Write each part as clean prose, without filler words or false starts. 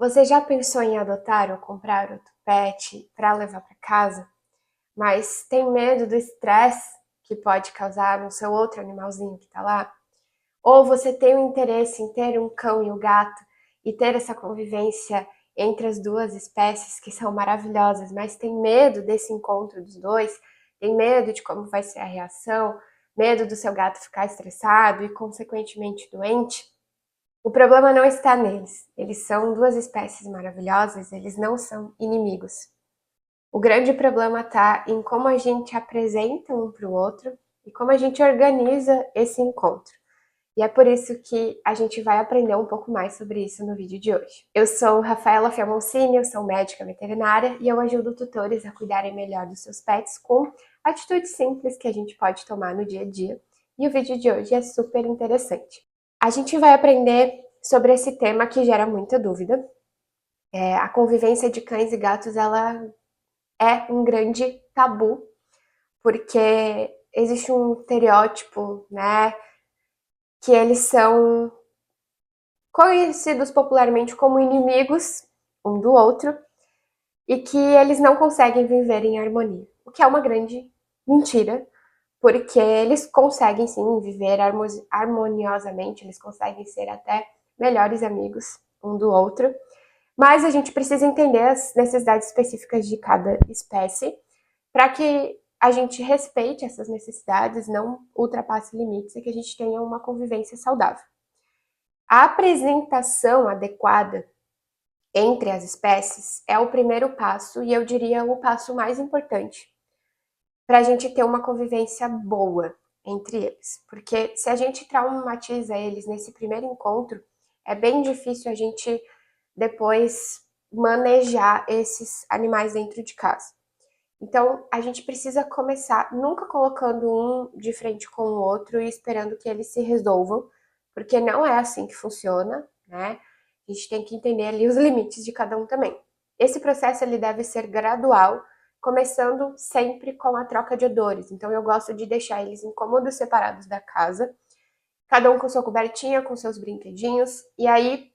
Você já pensou em adotar ou comprar outro pet para levar para casa, mas tem medo do estresse que pode causar no seu outro animalzinho que está lá? Ou você tem um interesse em ter um cão e um gato e ter essa convivência entre as duas espécies que são maravilhosas, mas tem medo desse encontro dos dois, tem medo de como vai ser a reação, medo do seu gato ficar estressado e, consequentemente, doente? O problema não está neles. Eles são duas espécies maravilhosas, eles não são inimigos. O grande problema está em como a gente apresenta um para o outro e como a gente organiza esse encontro. E é por isso que a gente vai aprender um pouco mais sobre isso no vídeo de hoje. Eu sou Rafaela Fiamoncini, eu sou médica veterinária e eu ajudo tutores a cuidarem melhor dos seus pets com atitudes simples que a gente pode tomar no dia a dia. E o vídeo de hoje é super interessante. A gente vai aprender sobre esse tema que gera muita dúvida. A convivência de cães e gatos, ela é um grande tabu, porque existe um estereótipo, né, que eles são conhecidos popularmente como inimigos um do outro e que eles não conseguem viver em harmonia, o que é uma grande mentira, porque eles conseguem sim viver harmoniosamente, eles conseguem ser até melhores amigos um do outro, mas a gente precisa entender as necessidades específicas de cada espécie para que a gente respeite essas necessidades, não ultrapasse limites e que a gente tenha uma convivência saudável. A apresentação adequada entre as espécies é o primeiro passo e eu diria o passo mais importante para a gente ter uma convivência boa entre eles. Porque se a gente traumatiza eles nesse primeiro encontro, é bem difícil a gente depois manejar esses animais dentro de casa. Então, a gente precisa começar nunca colocando um de frente com o outro e esperando que eles se resolvam, porque não é assim que funciona, né? A gente tem que entender ali os limites de cada um também. Esse processo ele deve ser gradual, começando sempre com a troca de odores. Então, eu gosto de deixar eles em cômodos separados da casa, cada um com sua cobertinha, com seus brinquedinhos, e aí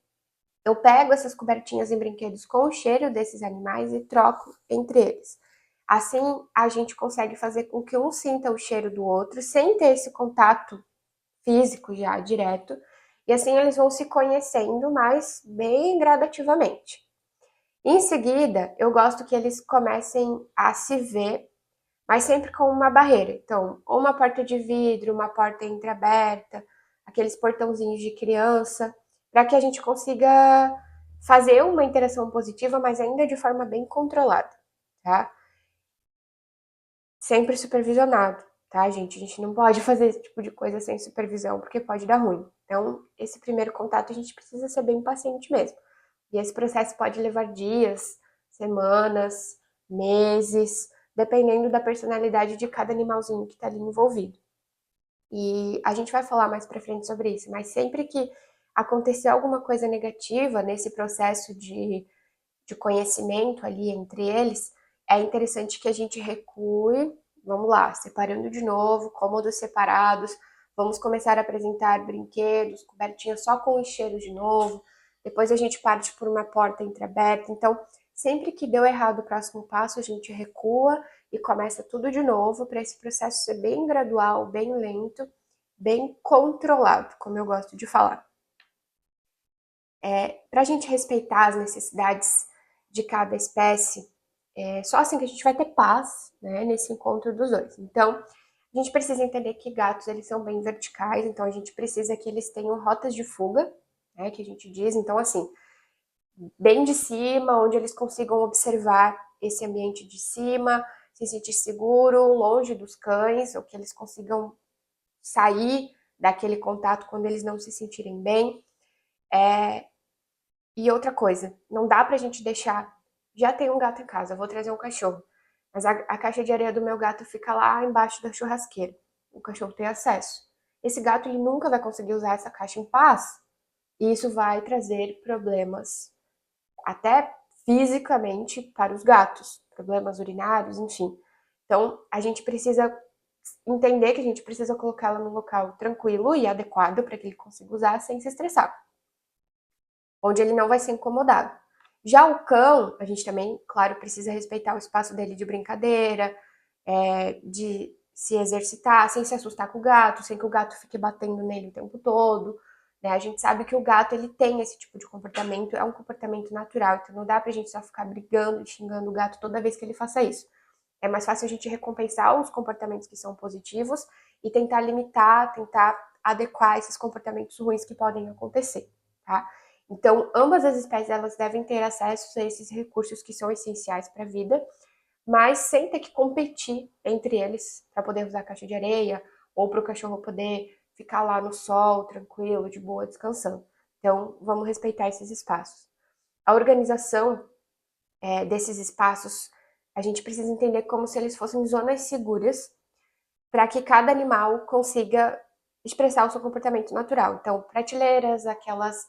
eu pego essas cobertinhas e brinquedos com o cheiro desses animais e troco entre eles. Assim, a gente consegue fazer com que um sinta o cheiro do outro sem ter esse contato físico já direto. E assim eles vão se conhecendo, mas bem gradativamente. Em seguida, eu gosto que eles comecem a se ver, mas sempre com uma barreira. Então, ou uma porta de vidro, uma porta entreaberta, aqueles portãozinhos de criança, para que a gente consiga fazer uma interação positiva, mas ainda de forma bem controlada, tá? Sempre supervisionado, tá, gente? A gente não pode fazer esse tipo de coisa sem supervisão, porque pode dar ruim. Então, esse primeiro contato a gente precisa ser bem paciente mesmo. E esse processo pode levar dias, semanas, meses, dependendo da personalidade de cada animalzinho que está ali envolvido. E a gente vai falar mais pra frente sobre isso, mas sempre que acontecer alguma coisa negativa nesse processo de conhecimento ali entre eles, é interessante que a gente recue, vamos lá, separando de novo, cômodos separados, vamos começar a apresentar brinquedos, cobertinha só com o cheiro de novo, depois a gente parte por uma porta entreaberta. Então, sempre que deu errado o próximo passo, a gente recua e começa tudo de novo, para esse processo ser bem gradual, bem lento, bem controlado, como eu gosto de falar. Para a gente respeitar as necessidades de cada espécie, só assim que a gente vai ter paz, né, nesse encontro dos dois. Então, a gente precisa entender que gatos eles são bem verticais, então a gente precisa que eles tenham rotas de fuga, né, que a gente diz. Então, assim, bem de cima, onde eles consigam observar esse ambiente de cima, se sentir seguro, longe dos cães, ou que eles consigam sair daquele contato quando eles não se sentirem bem. E outra coisa, não dá pra gente deixar. Já tem um gato em casa, eu vou trazer um cachorro. Mas a caixa de areia do meu gato fica lá embaixo da churrasqueira. O cachorro tem acesso. Esse gato ele nunca vai conseguir usar essa caixa em paz. E isso vai trazer problemas, até fisicamente, para os gatos. Problemas urinários, enfim. Então, a gente precisa entender que a gente precisa colocá-la num local tranquilo e adequado para que ele consiga usar sem se estressar, onde ele não vai ser incomodado. Já o cão, a gente também, claro, precisa respeitar o espaço dele de brincadeira, de se exercitar, sem se assustar com o gato, sem que o gato fique batendo nele o tempo todo, né? A gente sabe que o gato, ele tem esse tipo de comportamento, é um comportamento natural, então não dá pra gente só ficar brigando e xingando o gato toda vez que ele faça isso. É mais fácil a gente recompensar os comportamentos que são positivos e tentar limitar, tentar adequar esses comportamentos ruins que podem acontecer, tá? Então, ambas as espécies elas devem ter acesso a esses recursos que são essenciais para a vida, mas sem ter que competir entre eles para poder usar a caixa de areia ou para o cachorro poder ficar lá no sol, tranquilo, de boa, descansando. Então, vamos respeitar esses espaços. A organização desses espaços, a gente precisa entender como se eles fossem zonas seguras para que cada animal consiga expressar o seu comportamento natural. Então, prateleiras, aquelas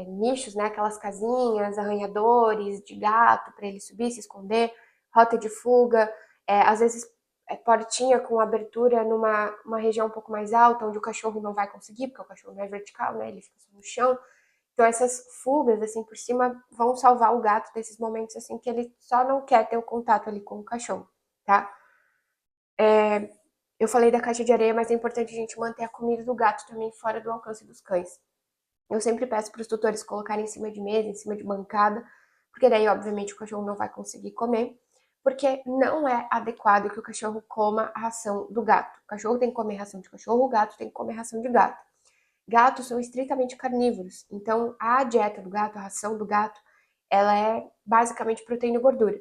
nichos, né, aquelas casinhas, arranhadores de gato para ele subir, se esconder, rota de fuga, às vezes portinha com abertura numa uma região um pouco mais alta, onde o cachorro não vai conseguir, porque o cachorro não é vertical, né, ele fica só no chão. Então essas fugas, assim, por cima, vão salvar o gato desses momentos, assim, que ele só não quer ter o contato ali com o cachorro, tá? Eu falei da caixa de areia, mas é importante a gente manter a comida do gato também fora do alcance dos cães. Eu sempre peço para os tutores colocarem em cima de mesa, em cima de bancada, porque daí, obviamente, o cachorro não vai conseguir comer, porque não é adequado que o cachorro coma a ração do gato. O cachorro tem que comer ração de cachorro, o gato tem que comer ração de gato. Gatos são estritamente carnívoros, então a dieta do gato, a ração do gato, ela é basicamente proteína e gordura.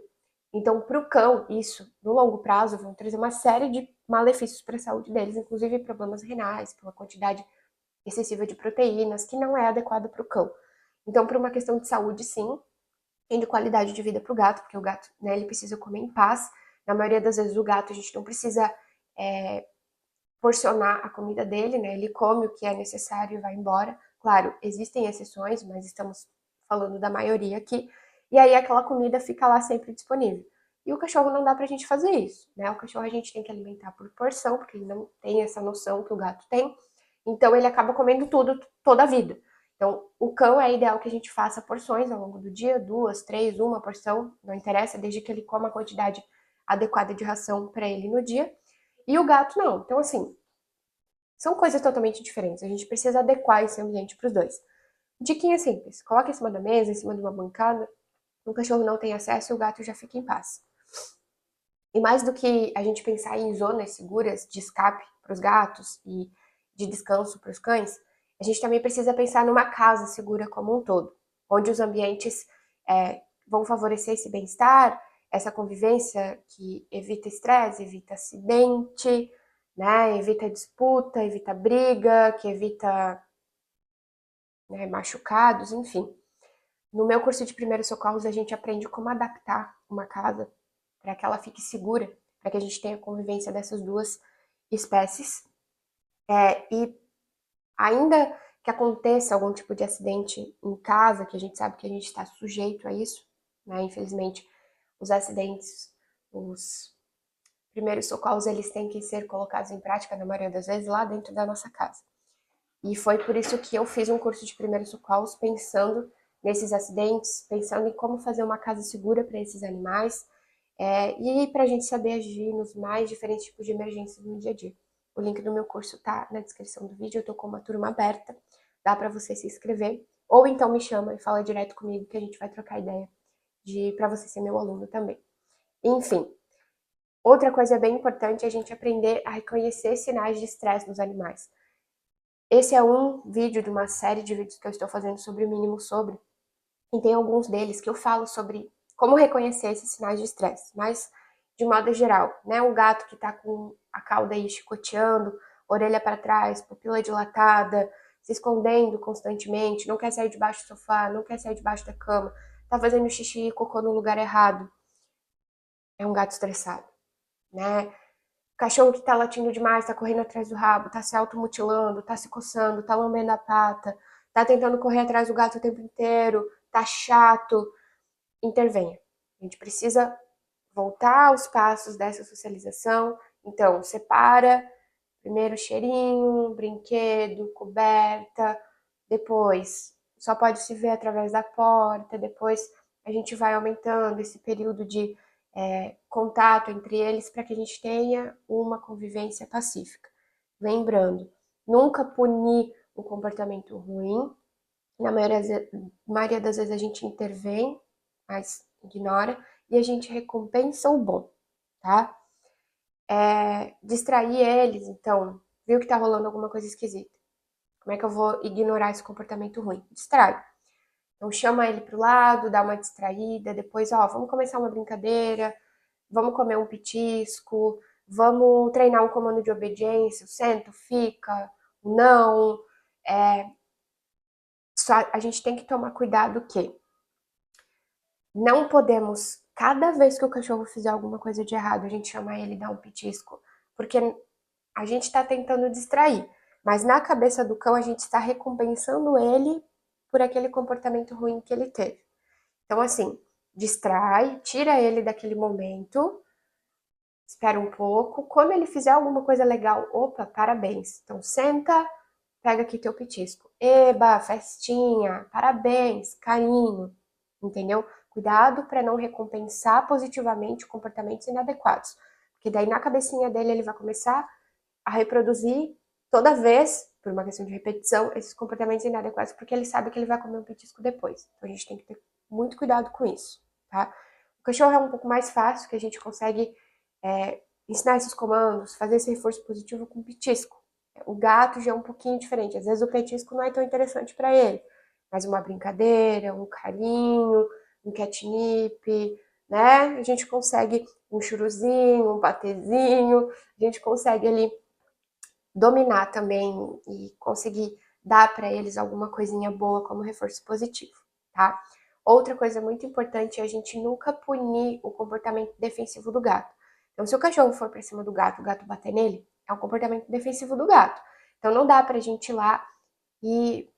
Então, para o cão, isso, no longo prazo, vão trazer uma série de malefícios para a saúde deles, inclusive problemas renais, pela quantidade excessiva de proteínas, que não é adequada para o cão. Então, por uma questão de saúde, sim, e de qualidade de vida para o gato, porque o gato, né, ele precisa comer em paz. Na maioria das vezes, o gato, a gente não precisa porcionar a comida dele, né? Ele come o que é necessário e vai embora. Claro, existem exceções, mas estamos falando da maioria aqui. E aí aquela comida fica lá sempre disponível. E o cachorro não dá pra gente fazer isso, né? O cachorro a gente tem que alimentar por porção, porque ele não tem essa noção que o gato tem. Então ele acaba comendo tudo toda a vida. Então, o cão é ideal que a gente faça porções ao longo do dia, 2, 3, uma porção, não interessa, desde que ele coma a quantidade adequada de ração para ele no dia. E o gato não. Então, assim, são coisas totalmente diferentes. A gente precisa adequar esse ambiente para os dois. Diquinha simples: coloca em cima da mesa, em cima de uma bancada. O cachorro não tem acesso e o gato já fica em paz. E mais do que a gente pensar em zonas seguras de escape para os gatos e de descanso para os cães, a gente também precisa pensar numa casa segura como um todo, onde os ambientes vão favorecer esse bem-estar, essa convivência que evita estresse, evita acidente, né, evita disputa, evita briga, que evita, né, machucados, enfim. No meu curso de primeiros socorros, a gente aprende como adaptar uma casa para que ela fique segura, para que a gente tenha convivência dessas duas espécies. E ainda que aconteça algum tipo de acidente em casa, que a gente sabe que a gente está sujeito a isso, né? Infelizmente, os acidentes, os primeiros socorros, eles têm que ser colocados em prática, na maioria das vezes, lá dentro da nossa casa. E foi por isso que eu fiz um curso de primeiros socorros pensando nesses acidentes, pensando em como fazer uma casa segura para esses animais, e para a gente saber agir nos mais diferentes tipos de emergências no dia a dia. O link do meu curso tá na descrição do vídeo, eu tô com uma turma aberta, dá para você se inscrever, ou então me chama e fala direto comigo que a gente vai trocar ideia para você ser meu aluno também. Enfim, outra coisa bem importante é a gente aprender a reconhecer sinais de estresse nos animais. Esse é um vídeo de uma série de vídeos que eu estou fazendo sobre o mínimo sobre, e tem alguns deles que eu falo sobre como reconhecer esses sinais de estresse, mas de modo geral, né? O gato que tá com a cauda aí chicoteando, orelha para trás, pupila dilatada, se escondendo constantemente, não quer sair debaixo do sofá, não quer sair debaixo da cama, tá fazendo xixi e cocô no lugar errado, é um gato estressado, né? Cachorro que tá latindo demais, tá correndo atrás do rabo, tá se automutilando, tá se coçando, tá lambendo a pata, tá tentando correr atrás do gato o tempo inteiro, tá chato, intervenha. A gente precisa voltar aos passos dessa socialização. Então, separa primeiro cheirinho, brinquedo, coberta, depois só pode se ver através da porta, depois a gente vai aumentando esse período de contato entre eles para que a gente tenha uma convivência pacífica. Lembrando, nunca punir o comportamento ruim. Na maioria das vezes a gente intervém, mas ignora, e a gente recompensa o bom, tá? Distrair eles, então, viu que tá rolando alguma coisa esquisita. Como é que eu vou ignorar esse comportamento ruim? Distrai. Então chama ele pro lado, dá uma distraída, depois, ó, vamos começar uma brincadeira, vamos comer um petisco, vamos treinar um comando de obediência, senta, fica, não. Só a gente tem que tomar cuidado que não podemos, cada vez que o cachorro fizer alguma coisa de errado, a gente chamar ele e dar um petisco, porque a gente está tentando distrair, mas na cabeça do cão a gente está recompensando ele por aquele comportamento ruim que ele teve. Então, assim, distrai, tira ele daquele momento, espera um pouco. Quando ele fizer alguma coisa legal, opa, parabéns. Então, senta, pega aqui teu petisco. Eba, festinha, parabéns, carinho, entendeu? Cuidado para não recompensar positivamente comportamentos inadequados. Porque daí na cabecinha dele ele vai começar a reproduzir toda vez, por uma questão de repetição, esses comportamentos inadequados, porque ele sabe que ele vai comer um petisco depois. Então a gente tem que ter muito cuidado com isso, tá? O cachorro é um pouco mais fácil, que a gente consegue ensinar esses comandos, fazer esse reforço positivo com petisco. O gato já é um pouquinho diferente. Às vezes o petisco não é tão interessante para ele, mas uma brincadeira, um carinho, um catnip, né? A gente consegue um churuzinho, um patezinho, a gente consegue ali dominar também e conseguir dar para eles alguma coisinha boa como reforço positivo, tá? Outra coisa muito importante é a gente nunca punir o comportamento defensivo do gato. Então, se o cachorro for para cima do gato, o gato bater nele, é um comportamento defensivo do gato. Então, não dá pra gente ir lá e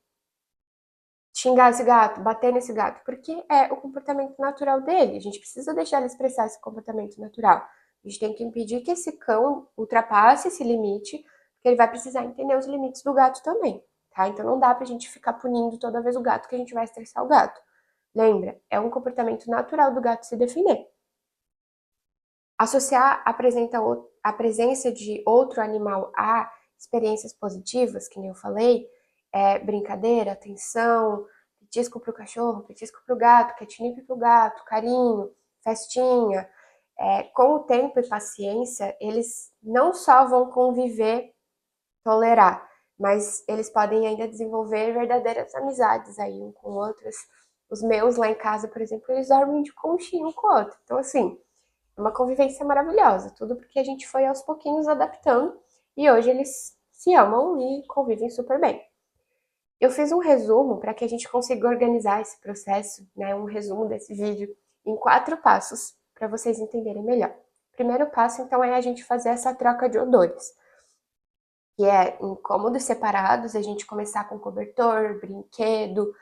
xingar esse gato, bater nesse gato, porque é o comportamento natural dele. A gente precisa deixar ele expressar esse comportamento natural. A gente tem que impedir que esse cão ultrapasse esse limite, porque ele vai precisar entender os limites do gato também, tá? Então não dá pra gente ficar punindo toda vez o gato que a gente vai estressar o gato. Lembra, é um comportamento natural do gato se defender. Associar a presença de outro animal a experiências positivas, que nem eu falei, brincadeira, atenção, petisco pro cachorro, petisco pro gato, catnip pro gato, carinho, festinha. Com o tempo e paciência, eles não só vão conviver, tolerar, mas eles podem ainda desenvolver verdadeiras amizades aí um com outros. Os meus lá em casa, por exemplo, eles dormem de conchinha um com o outro. Então, assim, é uma convivência maravilhosa, tudo porque a gente foi aos pouquinhos adaptando e hoje eles se amam e convivem super bem. Eu fiz um resumo para que a gente consiga organizar esse processo, né, um resumo desse vídeo em 4 passos para vocês entenderem melhor. O primeiro passo, então, é a gente fazer essa troca de odores, que é em cômodos separados, a gente começar com cobertor, brinquedo,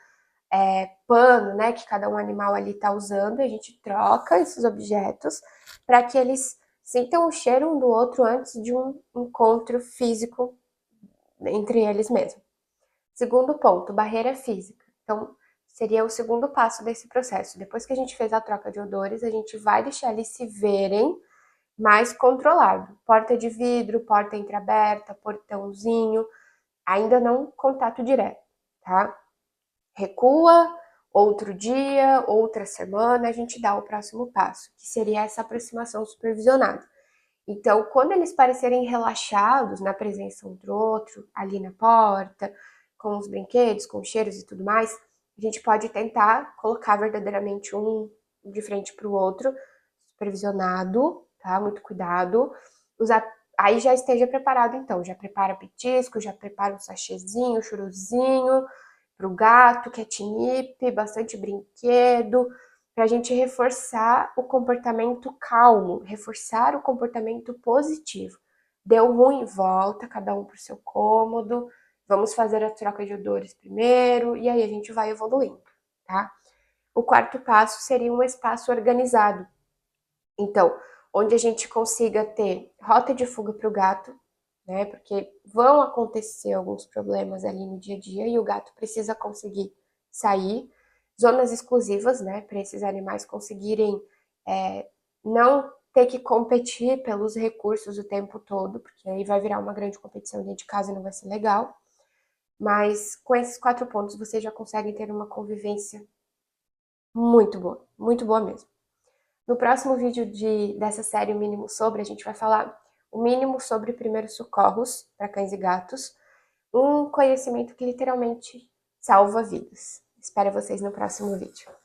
pano, né, que cada um animal ali está usando, e a gente troca esses objetos para que eles sintam o cheiro um do outro antes de um encontro físico entre eles mesmos. Segundo ponto, barreira física. Então, seria o segundo passo desse processo. Depois que a gente fez a troca de odores, a gente vai deixar eles se verem mais controlado. Porta de vidro, porta entreaberta, portãozinho, ainda não contato direto, tá? Recua, outro dia, outra semana, a gente dá o próximo passo, que seria essa aproximação supervisionada. Então, quando eles parecerem relaxados na presença um do outro, ali na porta, com os brinquedos, com os cheiros e tudo mais, a gente pode tentar colocar verdadeiramente um de frente para o outro, supervisionado, tá? Muito cuidado. Aí já esteja preparado, então. Já prepara petisco, já prepara um sachêzinho, churuzinho, para o gato, catnip, bastante brinquedo, para a gente reforçar o comportamento calmo, reforçar o comportamento positivo. Deu ruim, volta, cada um para o seu cômodo, vamos fazer a troca de odores primeiro, e aí a gente vai evoluindo, tá? O quarto passo seria um espaço organizado. Então, onde a gente consiga ter rota de fuga para o gato, né? Porque vão acontecer alguns problemas ali no dia a dia e o gato precisa conseguir sair, zonas exclusivas, né, para esses animais conseguirem não ter que competir pelos recursos o tempo todo, porque aí vai virar uma grande competição dentro de casa e não vai ser legal. Mas com esses 4 pontos vocês já conseguem ter uma convivência muito boa mesmo. No próximo vídeo dessa série O Mínimo Sobre, a gente vai falar o mínimo sobre primeiros socorros para cães e gatos, um conhecimento que literalmente salva vidas. Espero vocês no próximo vídeo.